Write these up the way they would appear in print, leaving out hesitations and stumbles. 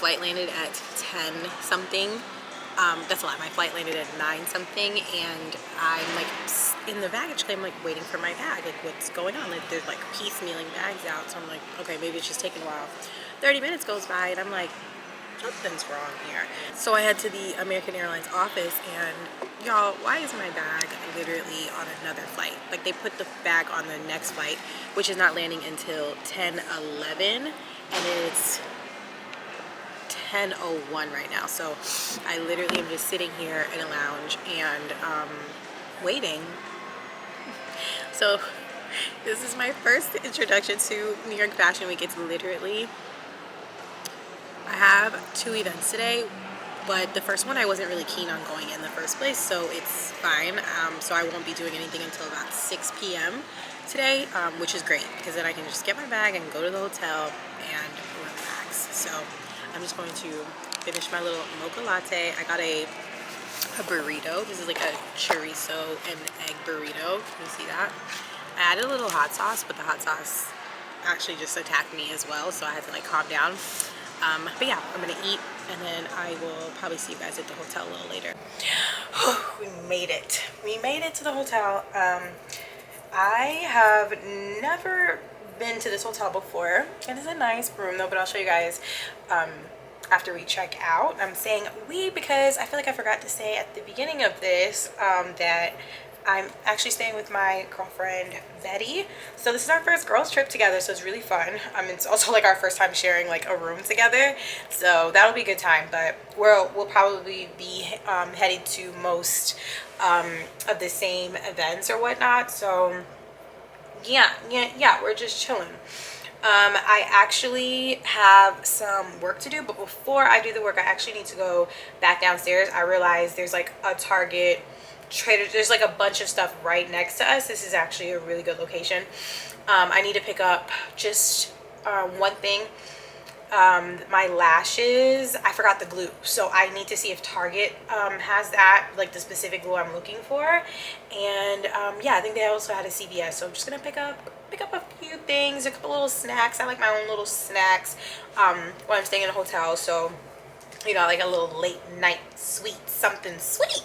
flight landed at 10 something. That's a lot. My flight landed at 9 something, and I'm like in the baggage claim, like waiting for my bag. Like, what's going on? Like, there's like piecemealing bags out. So I'm like, okay, maybe it's just taking a while. 30 minutes goes by, and I'm like, something's wrong here. So I head to the American Airlines office, and y'all, why is my bag literally on another flight? Like, they put the bag on the next flight, which is not landing until 10:11, and it's 10:01 right now. So I literally am just sitting here in a lounge and waiting. So this is my first introduction to New York Fashion Week. It's literally, I have 2 events today, but the first one I wasn't really keen on going in the first place, so it's fine. So I won't be doing anything until about 6 p.m. today, which is great because then I can just get my bag and go to the hotel and relax. So I'm just going to finish my little mocha latte. I got a burrito. This is like a chorizo and egg burrito. Can you see that? I added a little hot sauce, but the hot sauce actually just attacked me as well, so I had to like calm down. But yeah, I'm gonna eat, and then I will probably see you guys at the hotel a little later. We made it. We made it to the hotel. I have never been to this hotel before. It is a nice room though, but I'll show you guys after we check out. I'm saying we because I feel like I forgot to say at the beginning of this that I'm actually staying with my girlfriend Betty. So this is our first girls trip together, so it's really fun. It's also like our first time sharing like a room together, so that'll be a good time. But we'll probably be headed to most of the same events or whatnot. So yeah, we're just chilling. I actually have some work to do, but before I do the work, I actually need to go back downstairs. I realized there's like a Target, there's like a bunch of stuff right next to us. This is actually a really good location. I need to pick up just one thing. My lashes, I forgot the glue, so I need to see if Target has that, like the specific glue I'm looking for. And yeah, I think they also had a CVS, so I'm just gonna pick up a few things, a couple little snacks. I like my own little snacks when I'm staying in a hotel, so you know, like a little late night sweet, something sweet.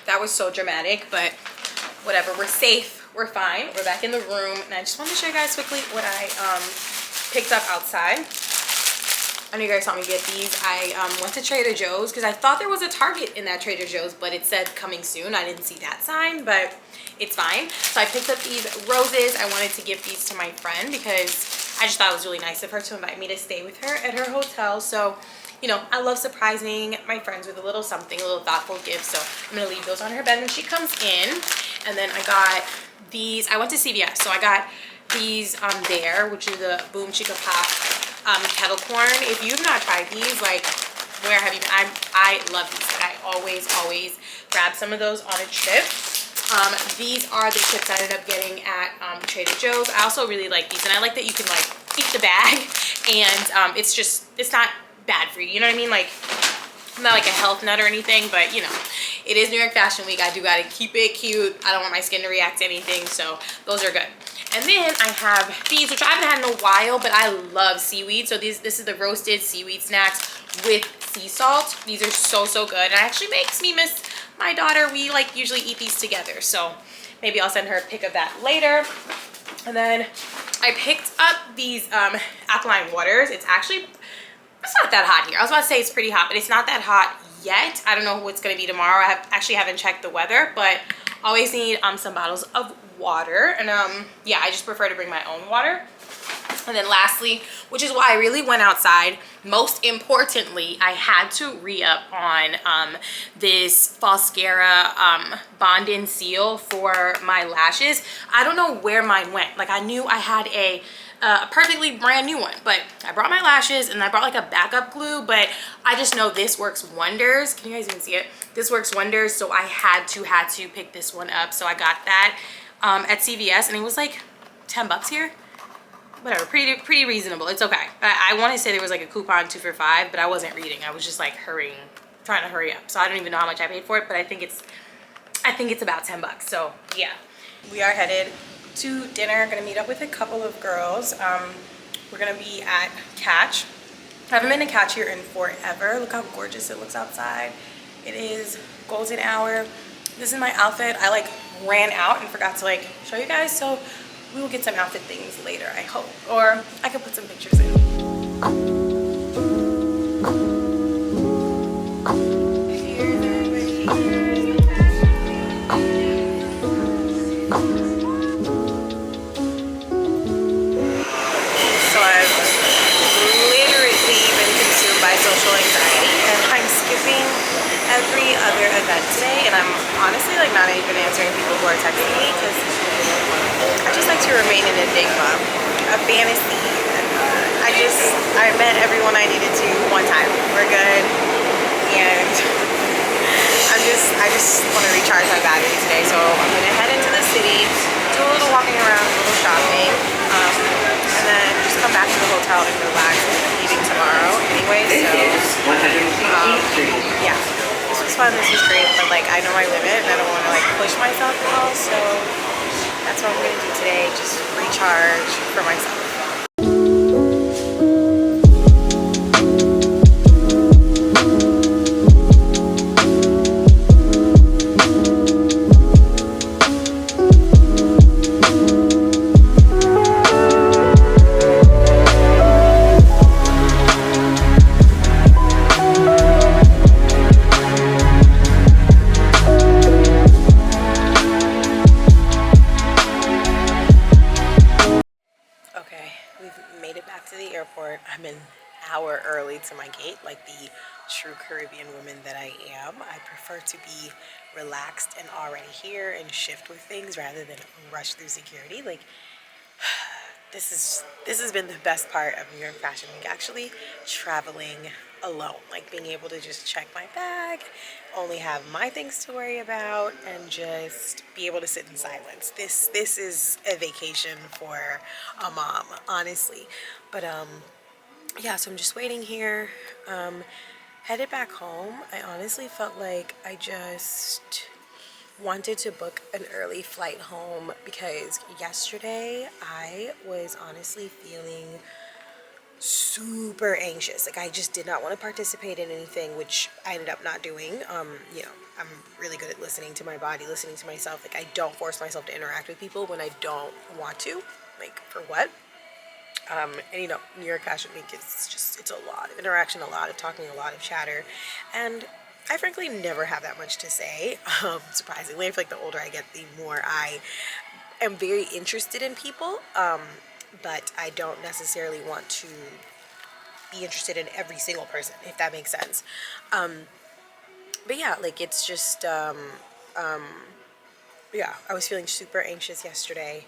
That was so dramatic, but whatever, we're safe, we're fine, we're back in the room. And I just want to show you guys quickly what I picked up outside. I know you guys saw me get these. I went to Trader Joe's because I thought there was a Target in that Trader Joe's, but it said coming soon. I didn't see that sign, but it's fine. So I picked up these roses. I wanted to give these to my friend because I just thought it was really nice of her to invite me to stay with her at her hotel. So, you know, I love surprising my friends with a little something, a little thoughtful gift. So I'm gonna leave those on her bed when she comes in. And then I got these. I went to CVS, so I got these there, which are the Boom Chicka Pop kettle corn. If you've not tried these, like, where have you been? I love these. Like, I always grab some of those on a trip. These are the chips I ended up getting at Trader Joe's. I also really like these, and I like that you can like keep the bag, and it's not bad for you. You know what I mean? Like, I'm not like a health nut or anything, but you know, it is New York Fashion Week. I do gotta keep it cute. I don't want my skin to react to anything, so those are good. And then I have these, which I haven't had in a while, but I love seaweed. So this is the roasted seaweed snacks with sea salt. These are so, so good. And it actually makes me miss my daughter. We like usually eat these together. So maybe I'll send her a pic of that later. And then I picked up these alkaline waters. It's not that hot here. I was about to say it's pretty hot, but it's not that hot yet. I don't know what's gonna be tomorrow. I actually haven't checked the weather, but always need some bottles of water. And yeah, I just prefer to bring my own water. And then lastly, which is why I really went outside, most importantly, I had to re-up on this Falscara Bond and Seal for my lashes. I don't know where mine went. Like, I knew I had a perfectly brand new one, but I brought my lashes and I brought like a backup glue, but I just know this works wonders. Can you guys even see it? This works wonders, so I had to pick this one up. So I got that at CVS, and it was like 10 bucks here. Whatever, pretty reasonable. It's okay. I want to say there was like a coupon 2 for $5, but I wasn't reading. I was just like trying to hurry up. So I don't even know how much I paid for it, but I think it's about 10 bucks. So yeah, we are headed to dinner. Gonna meet up with a couple of girls. We're gonna be at Catch. I haven't been to Catch here in forever. Look how gorgeous it looks outside. It is golden hour. This is my outfit. I like ran out and forgot to like show you guys, so we will get some outfit things later, I hope, or I could put some pictures in. Social anxiety, and I'm skipping every other event today, and I'm honestly like not even answering people who are texting me because I just like to remain an enigma, a fantasy. I met everyone I needed to one time. We're good, and I just want to recharge my battery today, so I'm gonna head into the city, do a little walking around, a little shopping, and then just come back to the hotel and relax. I'm leaving tomorrow anyway, so yeah, this was fun, this was great, but like I know my limit and I don't want to like push myself at all, so that's what I'm gonna do today, just recharge for myself. I'm an hour early to my gate, like the true Caribbean woman that I am. I prefer to be relaxed and already here and shift with things rather than rush through security. Like, this has been the best part of New York Fashion Week, actually, traveling alone, like being able to just check my bag, only have my things to worry about, and just be able to sit in silence. This is a vacation for a mom, honestly. But yeah, so I'm just waiting here, headed back home. I honestly felt like I just wanted to book an early flight home because yesterday I was honestly feeling super anxious. Like, I just did not want to participate in anything, which I ended up not doing. You know, I'm really good at listening to my body, listening to myself. Like, I don't force myself to interact with people when I don't want to. Like, for what? And you know, New York Fashion Week is just, it's a lot of interaction, a lot of talking, a lot of chatter, and I frankly never have that much to say. Surprisingly, I feel like the older I get, the more I am very interested in people, but I don't necessarily want to be interested in every single person, if that makes sense. But yeah, like, it's just, yeah, I was feeling super anxious yesterday.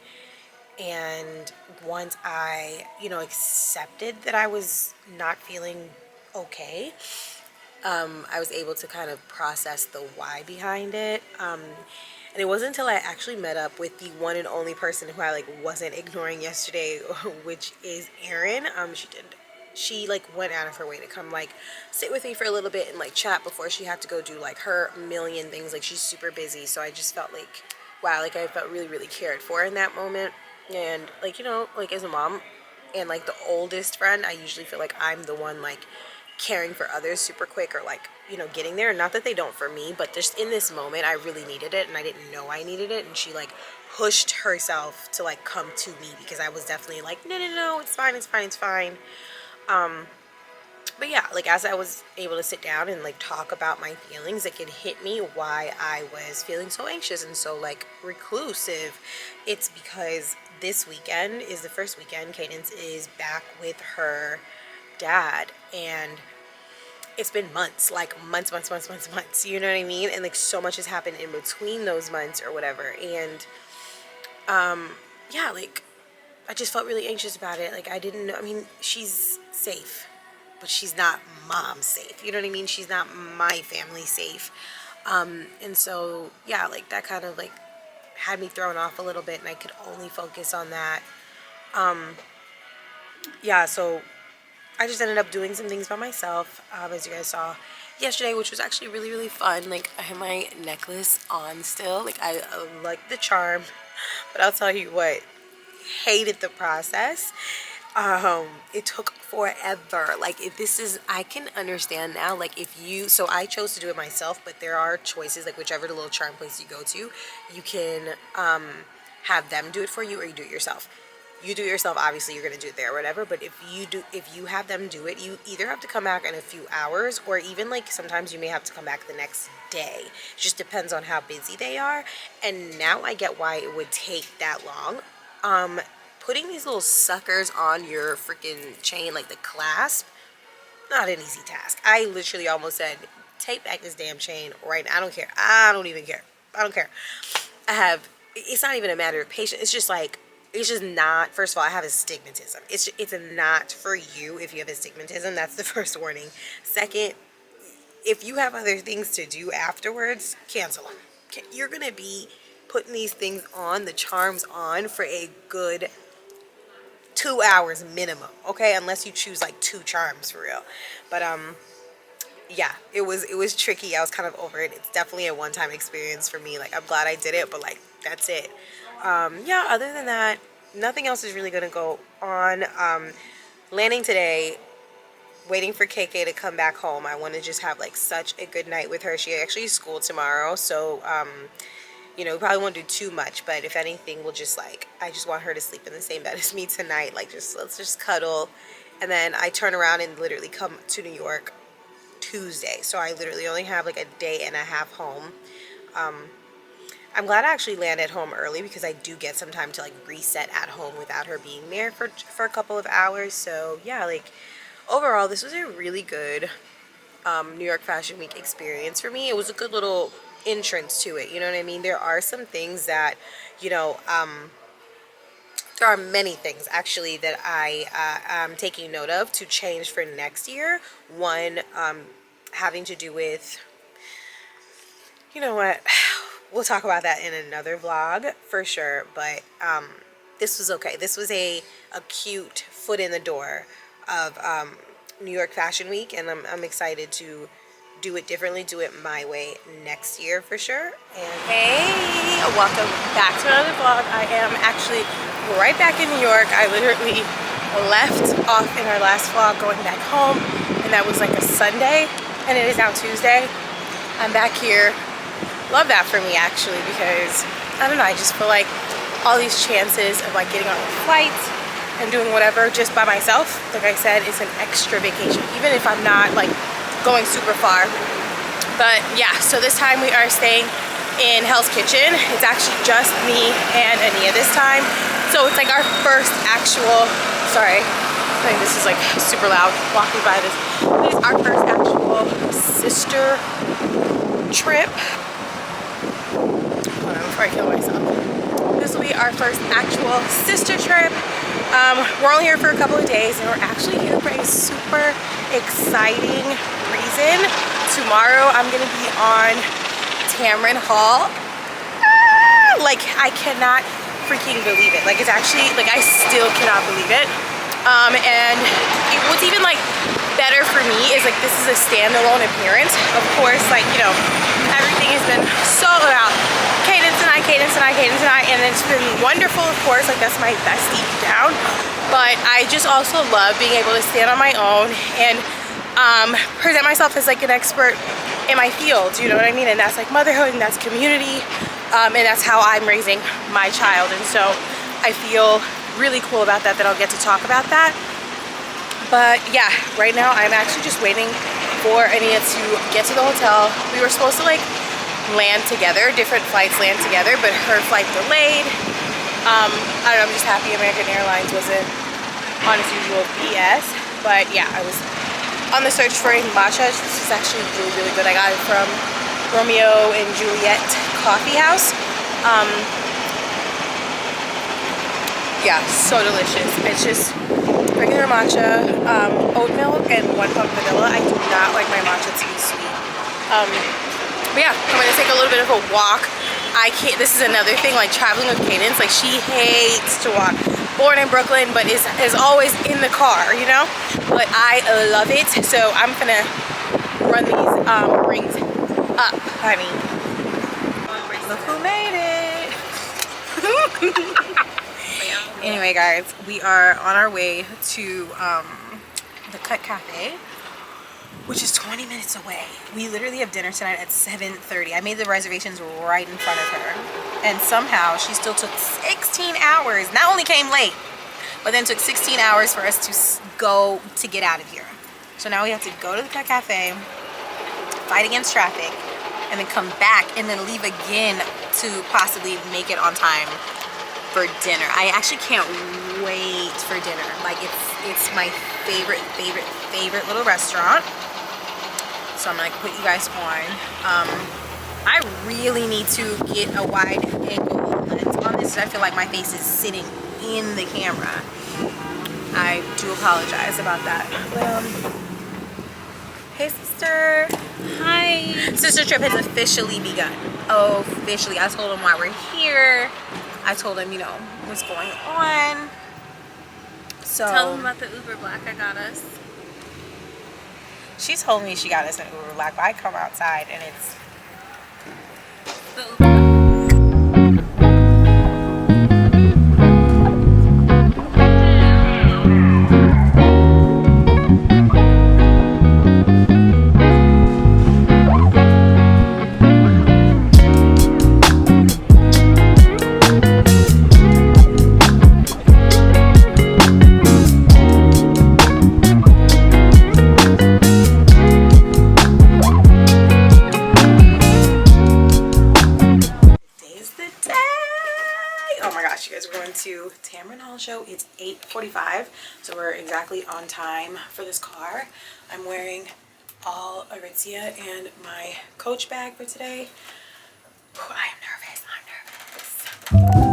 And once I, you know, accepted that I was not feeling okay, I was able to kind of process the why behind it. And it wasn't until I actually met up with the one and only person who I like wasn't ignoring yesterday, which is Erin. She did she like went out of her way to come like sit with me for a little bit and like chat before she had to go do like her million things. Like she's super busy, so I just felt like, wow, like I felt really, really cared for in that moment. And like, you know, like as a mom and like the oldest friend, I usually feel like I'm the one like caring for others super quick, or like, you know, getting there. Not that they don't for me, but just in this moment I really needed it and I didn't know I needed it, and she like pushed herself to like come to me, because I was definitely like, no, no, no, it's fine, it's fine, it's fine. But yeah, like as I was able to sit down and like talk about my feelings, it could hit me why I was feeling so anxious and so like reclusive. It's because this weekend is the first weekend Cadence is back with her dad, and it's been months, like months, you know what I mean? And like so much has happened in between those months or whatever. And yeah, like I just felt really anxious about it. Like I didn't know, I mean, she's safe, but she's not mom safe. You know what I mean? She's not my family safe. And so yeah, like that kind of like had me thrown off a little bit, and I could only focus on that. Yeah, so I just ended up doing some things by myself, as you guys saw yesterday, which was actually really, really fun. Like I have my necklace on still. Like I like the charm, but I'll tell you what, hated the process. It took forever. Like if this is, I can understand now, like if you, so I chose to do it myself, but there are choices, like whichever the little charm place you go to, you can have them do it for you, or you do it yourself. You do it yourself, obviously you're gonna do it there or whatever, but if you have them do it, you either have to come back in a few hours, or even like sometimes you may have to come back the next day. It just depends on how busy they are. And now I get why it would take that long. Putting these little suckers on your freaking chain, like the clasp, not an easy task. I literally almost said, take back this damn chain right now. I don't care. I don't even care. I don't care. It's not even a matter of patience. It's just like, it's just not, first of all, I have astigmatism. It's not for you if you have astigmatism. That's the first warning. Second, if you have other things to do afterwards, cancel them. You're going to be putting these things on, the charms on, for a good 2 hours minimum, okay? Unless you choose like 2 charms for real. But yeah, it was tricky. I was kind of over it. It's definitely a one-time experience for me. Like I'm glad I did it, but like that's it. Yeah, other than that, nothing else is really gonna go on. Landing today, waiting for KK to come back home. I want to just have like such a good night with her. She actually has school tomorrow, so you know, we probably won't do too much, but if anything, we'll just like, I just want her to sleep in the same bed as me tonight. Like let's just cuddle. And then I turn around and literally come to New York Tuesday. So I literally only have like a day and a half home. I'm glad I actually landed home early, because I do get some time to like reset at home without her being there for a couple of hours. So yeah, like overall, this was a really good New York Fashion Week experience for me. It was a good little entrance to it, you know what I mean? There are some things that, you know, there are many things actually that I am taking note of to change for next year. One, having to do with, you know what, we'll talk about that in another vlog for sure, but this was okay. This was a cute foot in the door of New York Fashion Week, and I'm excited to do it differently, do it my way next year for sure. And hey, welcome back to another vlog. I am actually right back in New York. I literally left off in our last vlog going back home, and that was like a Sunday, and it is now Tuesday. I'm back here. Love that for me actually, because I don't know, I just feel like all these chances of like getting on a flight and doing whatever just by myself, like I said, it's an extra vacation, even if I'm not like going super far. But yeah, so this time we are staying in Hell's Kitchen. It's actually just me and Ania this time, so it's like our first actual, sorry, I think this is like super loud walking by this. It's our first actual sister trip. Hold on before I kill myself. This will be our first actual sister trip. We're only here for a couple of days, and we're actually here for a super exciting reason. Tomorrow I'm gonna be on Tamron Hall. Like I cannot freaking believe it. Like it's actually, like I still cannot believe it. And what's even like better for me is like this is a standalone appearance. Of course, like, you know, everything has been so about cadence tonight, and it's been wonderful, of course, like that's my bestie deep down. But I just also love being able to stand on my own and present myself as like an expert in my field, you know what I mean? And that's like motherhood, and that's community, and that's how I'm raising my child. And so I feel really cool about that I'll get to talk about that. But yeah, right now I'm actually just waiting for Ania to get to the hotel. We were supposed to like land together, different flights land together, but her flight delayed. I don't know, I'm just happy American Airlines wasn't on its usual BS. But yeah, I was on the search for a matcha. This is actually really, really good. I got it from Romeo and Juliet Coffee House. Yeah, so delicious. It's just regular matcha, oat milk, and 1 pump vanilla. I do not like my matcha to be sweet. But yeah, I'm gonna take a little bit of a walk. I can't, this is another thing, like traveling with Cadence, like she hates to walk. Born in Brooklyn, but is always in the car, you know? But I love it, so I'm gonna run these rings up, honey. Look who made it. Anyway, guys, we are on our way to the Cut Cafe, which is 20 minutes away. We literally have dinner tonight at 7:30. I made the reservations right in front of her, and somehow she still took 16 hours. Not only came late, but then took 16 hours for us to get out of here. So now we have to go to the Cut Cafe, fight against traffic, and then come back and then leave again to possibly make it on time for dinner. I actually can't wait for dinner. Like it's my favorite little restaurant. So I'm gonna put you guys on. I really need to get a wide angle lens on this. I feel like my face is sitting in the camera. I do apologize about that. Hey sister. Hi. Sister trip has officially begun. Officially. I told him why we're here. I told him, you know, what's going on. So tell them about the Uber Black I got us. She told me she got us an Uber Black, but I come outside and it's The Uber. to Tamron Hall show. It's 8:45, so we're exactly on time for this car. I'm wearing all Aritzia and my Coach bag for today. I am nervous. I'm nervous.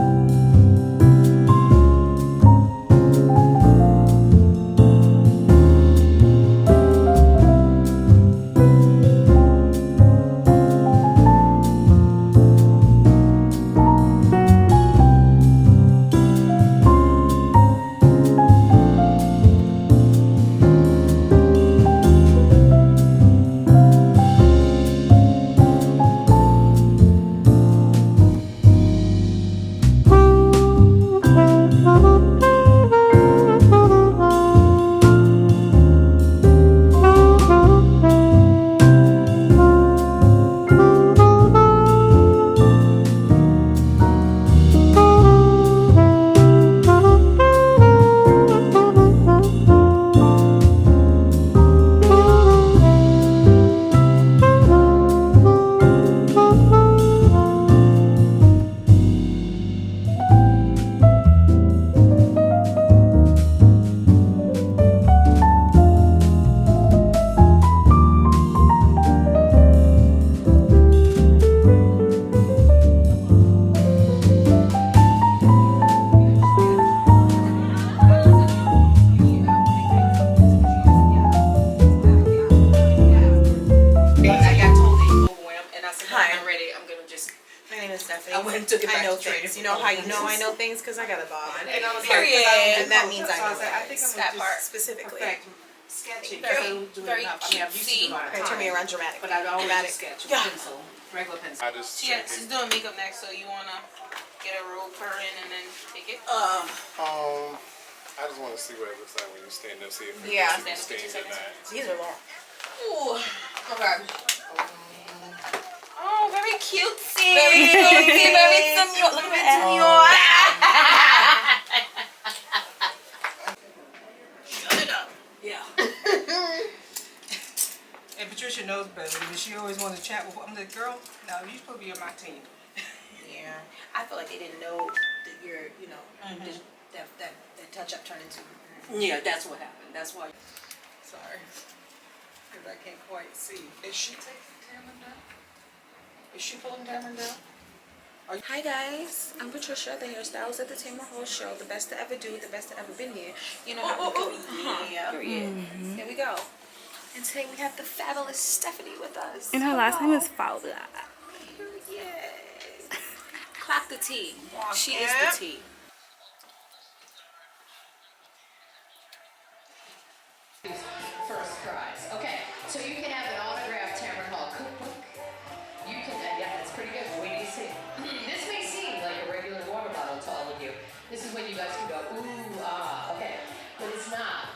name is Stephanie. I went and took it back I know to training. things. You know how you know I know things? Because I got a bob. Period. And that means I know I think I'm that gonna part just specifically. perfect sketching. Very I mean, I've used to do it all the Okay, turn me time, around dramatic. but I've always Dramatic. just sketch with Yeah. pencil, regular pencil. I just She's doing makeup next, so you wanna get a roll per in and then take it? I just want to see what it looks like when you stand up, see if you Yeah. see stains or not. These are long. Ooh. Okay. Oh, very cutesy. Very cutesy, very demure. Look at that demure. Shut it up. Yeah. And Patricia knows better because she always wanted to chat with. I'm like, girl, no, you're supposed to be on my team. Yeah. I feel like they didn't know that you're, you know, that touch-up turned into... Yeah, that's what happened. That's why. Sorry. Because I can't quite see. Is she taking Tamron down? Is she pulling Tamron down? Hi guys, I'm Patricia, the hairstylist at the Tamron Hall show. The best to ever do, the best to ever been here. You know how we go. Yeah. Period. Here we go. And today we have the fabulous Stehfuhnee with us. And her last name is Forbes. Yes. Clock the tea. She is the tea. First prize. Okay, so you can have an autographed Tamron Hall cookbook. You can, yeah, that's pretty good. Wait till you see. This may seem like a regular water bottle to all of you. This is when you guys can go, ooh, ah, okay. But it's not.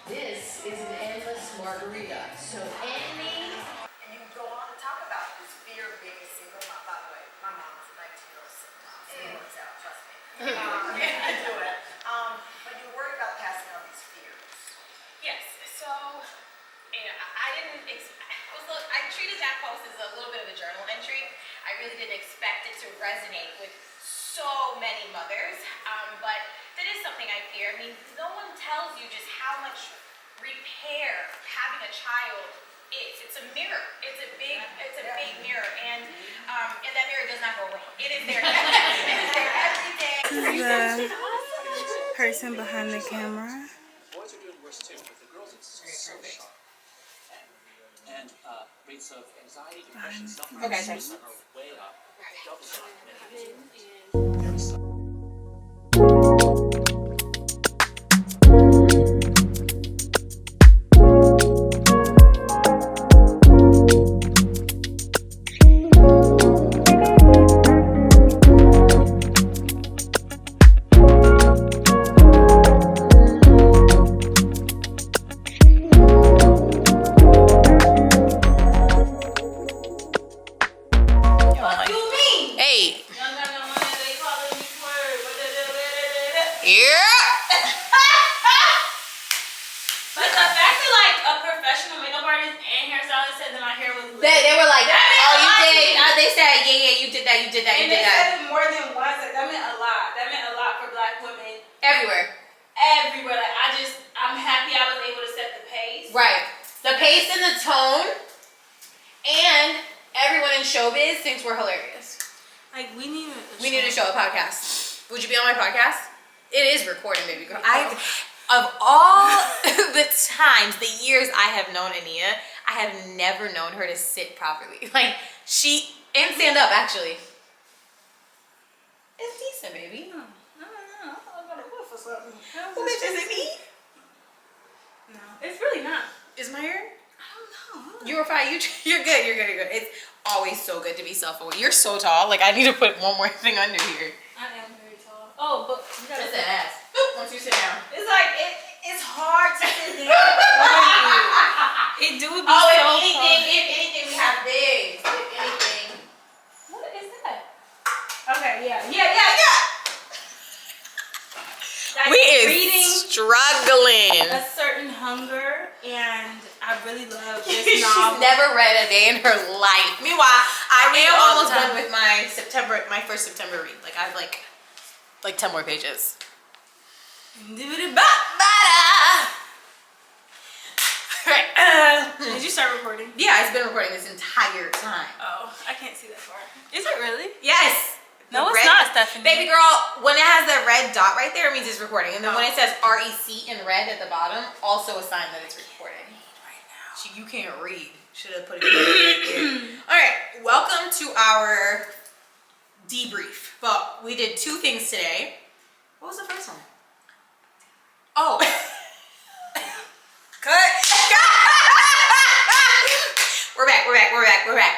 This is an endless margarita. So any... And you can go on and talk about this fear of being a single mom. By the way, my mom is a 19-year-old single mom. So it works out, trust me. I do it. But you're worried about passing on these fears. Yes, so I didn't. I treated that post as a little bit of a journal entry. I really didn't expect it to resonate with so many mothers, but that is something I fear. I mean, no one tells you just how much repair having a child is. It's a mirror. It's a big mirror, and that mirror does not go away. It is there. It is there every day. The person behind the camera. Boys are doing worse too, but the girls it's so sharp. And rates of anxiety, depression, self-harm are way up. Double shot. Very slow. Hey. But the fact that like a professional makeup artist and hairstylist said that my hair was lit. They were like, That meant oh, a you lot to did. me. They said, yeah, you did that, you did that, you And did they that. said it more than once. That meant a lot. That meant a lot for Black women Everywhere. everywhere. Like I'm happy I was able to set the pace. Right. The pace and the tone, and everyone in showbiz thinks we're hilarious. Like we need to show a podcast. Would you be on my podcast? It is recording, baby girl. Of all the times, the years I have known Ania, I have never known her to sit properly. Like and stand up actually. It's decent, baby. I got a whiff or something. Well, bitch, is it me? No, it's really not. Is my hair? I don't know. You're fine. You're good. You're good. It's always so good to be self-aware. You're so tall. Like I need to put one more thing under here. I am very tall. Oh, but you gotta Just an ass. Boop, once you sit down. It's like it's hard to sit down. It do be Oh, so if hard. anything, we have this. If anything. What is that? Okay, yeah. Like We is reading struggling. a certain hunger, and I really love this She's novel. never read a day in her life. Meanwhile, I read am all almost the time. done with my first September read. Like I've like 10 more pages. Did you start recording? Yeah, it's been recording this entire time. Oh, I can't see that far. Is it really? Yes. No, The it's red- not, Stephanie. Baby girl, when it has the red dot right there, it means it's recording. And then when it says REC in red at the bottom, also a sign that it's recording. Right now. You can't read. Should have put it right there. All right, welcome to our debrief. But we did 2 things today. What was the first one? Oh. Cut. We're back.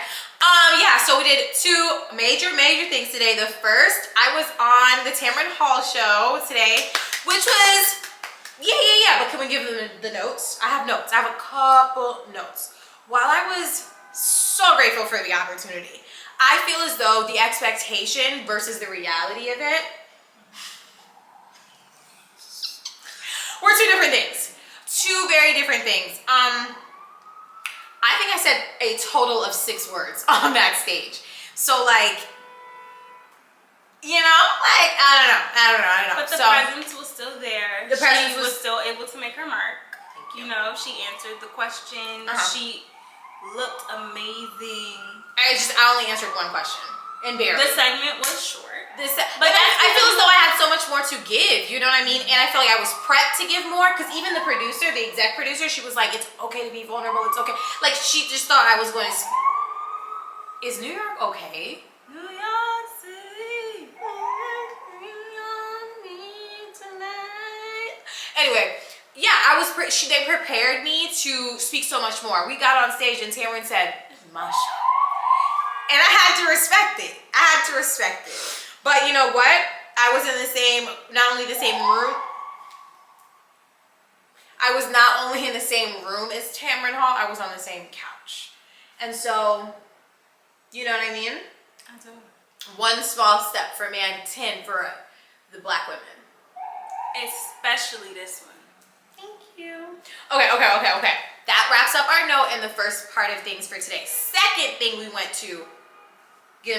Yeah, so we did 2 major things today. The first, I was on the Tamron Hall show today, which was, yeah, but can we give them the notes? I have notes. I have a couple notes. While I was so grateful for the opportunity, I feel as though the expectation versus the reality of it were 2 different things. 2 very different things. I think I said a total of 6 words on that stage. So like, you know, like, I don't know. But the so, presence was still there. The presence she was still able to make her mark. Thank you. You know, she answered the question. She looked amazing. I only answered 1 question. And barely. The segment was short. But I feel as though I had so much more to give, you know what I mean? And I feel like I was prepped to give more, because even the producer, the exec producer, she was like, it's okay to be vulnerable, it's okay. Like, she just thought I was going to... Is New York okay? New York City. Anyway, yeah, they prepared me to speak so much more. We got on stage and Tamron said, "This is my show." And I had to respect it. But you know what? I was in not only the same room. I was not only in the same room as Tamron Hall, I was on the same couch. And so, you know what I mean? I do. 1 small step for man, 10 for the Black women. Especially this one. Thank you. Okay. That wraps up our note and the first part of things for today. Second thing we went to, lead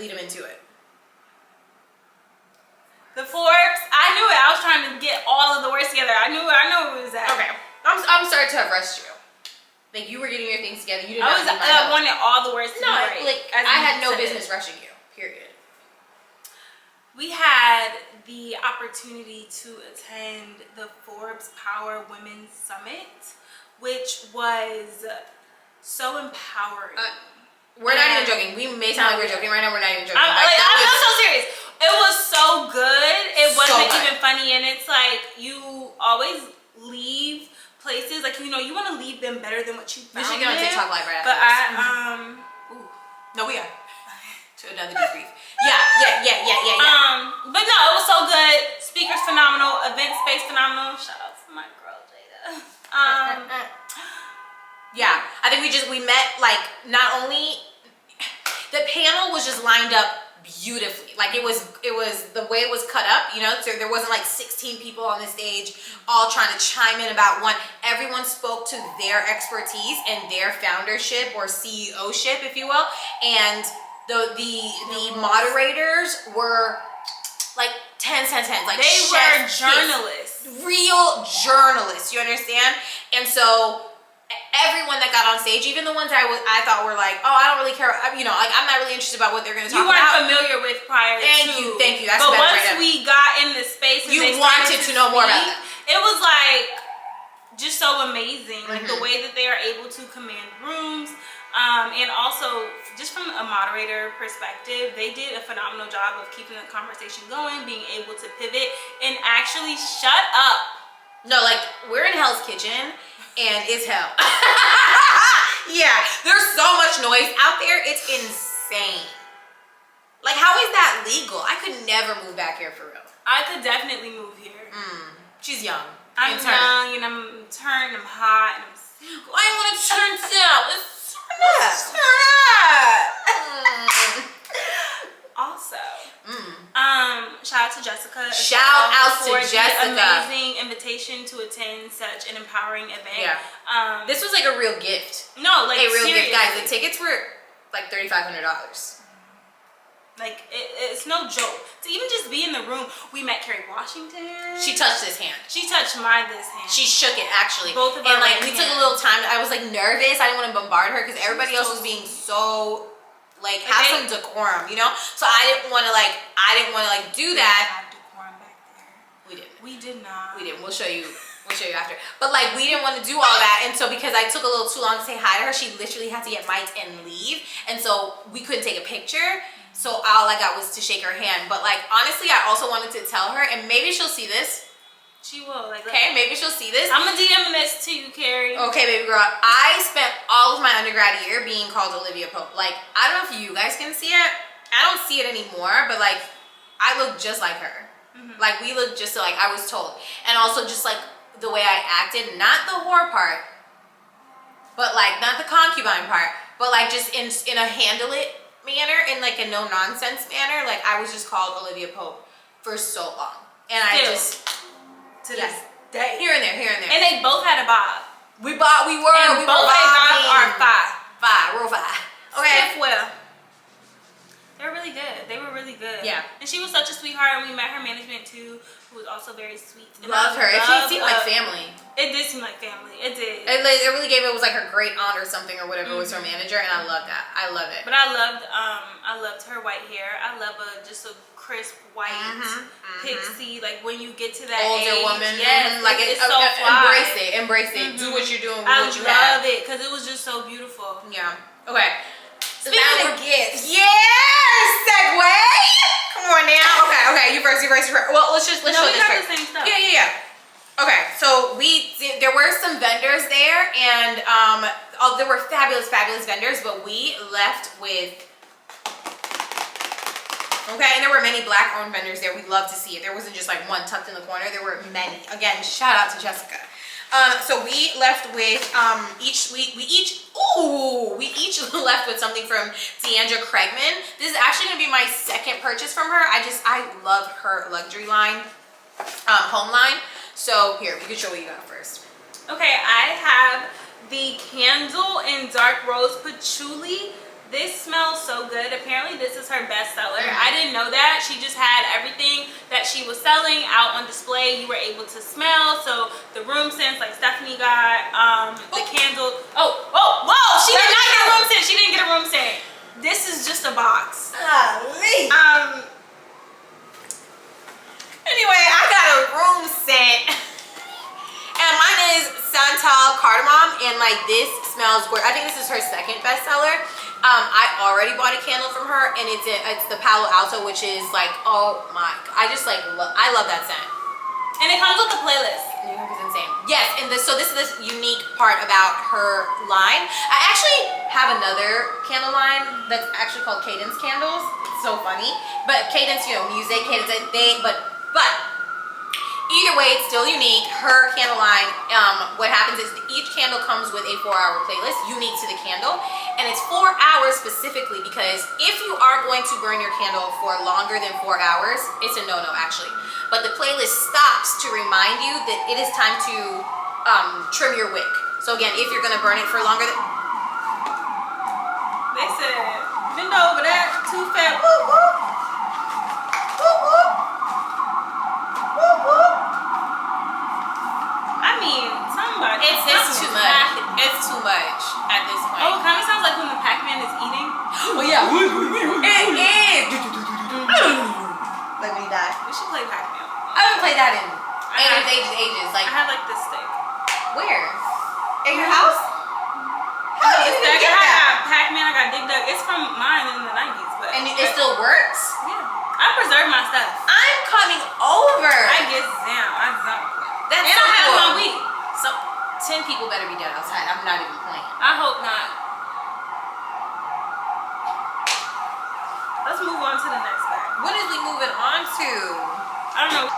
them into it. The Forbes, I knew it. I was trying to get all of the words together. I know it was that. Okay. I'm sorry to have rushed you. Like, you were getting your things together. You did not need my I help. wanted all the words to be right. Like, I had no business rushing you, period. We had the opportunity to attend the Forbes Power Women's Summit, which was so empowering. We're not even joking. We may sound like we're joking right now. We're not even joking. I'm so serious. It was so good. It wasn't good. even funny, and it's like you always leave places like you want to leave them better than what you found. We should get on TikTok live right after But this. No, we are. To another debrief. Yeah. But no, it was so good. Speakers phenomenal. Event space phenomenal. Shout out to my girl Jada. Yeah, I think we met, like, not only the panel was just lined up beautifully. Like, it was the way it was cut up, so there wasn't like 16 people on the stage all trying to chime in about one. Everyone spoke to their expertise and their foundership or CEO-ship, if you will. And the moderators were like 10, like they were journalists. Real journalists, you understand? And so everyone that got on stage, even the ones I thought were like, oh, I don't really care, like, I'm not really interested about what they're going to talk about. You weren't familiar with prior to. Thank you. That's but better. Once we got in the space, and you wanted to know more about that. It was like just so amazing, like the way that they are able to command rooms, and also just from a moderator perspective, they did a phenomenal job of keeping the conversation going, being able to pivot and actually shut up. No, like, we're in Hell's Kitchen. And it's hell. Yeah, there's so much noise out there. It's insane. Like, how is that legal? I could never move back here for real. I could definitely move here. She's young. I'm young and I'm turned, I'm hot, and I'm single. I want to turn down. Let's turn up. Also, shout out to Jessica. Shout out to Jessica. The amazing invitation to attend such an empowering event. Yeah. This was like a real gift. No, like a real seriously. gift, guys. The tickets were like $3,500. Like it's no joke. To even just be in the room, we met Kerry Washington. She touched his hand. She touched this hand. She shook it actually. Both of our and like right we took a little time. I was like nervous. I didn't want to bombard her because everybody else was being so. Like have some decorum, So I didn't want to do that. Decorum back there. We didn't. We did not. We didn't. We'll show you after. But like we didn't want to do all that, and so because I took a little too long to say hi to her, she literally had to get mic'd and leave, and so we couldn't take a picture. So all I got was to shake her hand. But like, honestly, I also wanted to tell her, and maybe she'll see this. She will. Like, okay, maybe she'll see this. I'm a DM this to you, Carrie. Okay, baby girl. I spent all of my undergrad year being called Olivia Pope. Like, I don't know if you guys can see it. I don't see it anymore, but like, I look just like her. Like, we look just like I was told. And also just like the way I acted, not the whore part, but like, not the concubine part, but like just in a handle it manner, in like a no nonsense manner. Like, I was just called Olivia Pope for so long. And I just, to this day, here and there. And they both had a bob. We were both bobs are real five. Okay. Well, they were really good. They were really good. Yeah. And she was such a sweetheart, and we met her management too, who was also very sweet. And Love her. She seemed like family. It did seem like family. It did. It really gave it was like her great aunt or something or whatever was her manager, and I love that. I love it. But I loved her white hair. I love just a crisp white pixie. Like when you get to that older age, woman, yes, like it's so fly. Embrace it. Do what you're doing. I what you have. love it because it was just so beautiful. Yeah. Okay. Speaking of gifts. Yes, segue. Come on now. Okay. You first. Well, let's show we this got first. the same stuff. Yeah. Okay, so there were some vendors there, and there were fabulous vendors, but we left with. Okay, and there were many black-owned vendors there. We'd love to see it. There wasn't just like one tucked in the corner. There were many. Again, shout out to Jessica. So we left with we each left with something from Deandra Craigman. This is actually gonna be my second purchase from her. I love her luxury line, home line. So here, you can show what you got first. Okay, I have the candle in dark rose patchouli. This smells so good. Apparently this is her best seller. I didn't know that. She just had everything that she was selling out on display. You were able to smell. So the room scents, like Stehfuhnee got, the candle. Whoa, she did not get a room scent. She didn't get a room scent. This is just a box. Anyway, I got a room scent. And mine is Santal Cardamom, and like this smells good. I think this is her second bestseller. I already bought a candle from her, and it's the Palo Alto, which is like, oh my, I love that scent. And it comes with a playlist. New York is insane. Yes, and so this is this unique part about her line. I actually have another candle line that's actually called Cadence Candles. It's so funny, but Cadence, music, Cadence, but either way, it's still unique. Her candle line, what happens is each candle comes with a 4-hour playlist unique to the candle, and it's 4 hours specifically because if you are going to burn your candle for longer than 4 hours, it's a no-no actually. But the playlist stops to remind you that it is time to trim your wick. So again, if you're gonna burn it for longer than... They said, bend over that, too fat, woo woo. Woo woo. Woo woo. I mean, somebody. It's too much. It's too much at this point. Oh, it kind of sounds like when the Pac-Man is eating. Oh yeah. It is. Let me die. We should play Pac-Man. I haven't played that in ages. Like, I have like this stick. Where? In your house? How did you get that? I got Pac-Man, I got Dig Dug. It's from mine in the 90s, but and it still works? Yeah. I preserve my stuff. I'm coming over. I get down. I don't. That's and so I have cool. my week. So 10 people better be dead outside. I'm not even playing. I hope not. Let's move on to the next bag. What is we moving on to? I don't know.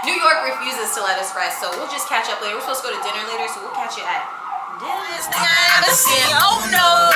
New York refuses to let us rest, so we'll just catch up later. We're supposed to go to dinner later, so we'll catch you at dinner. Oh no,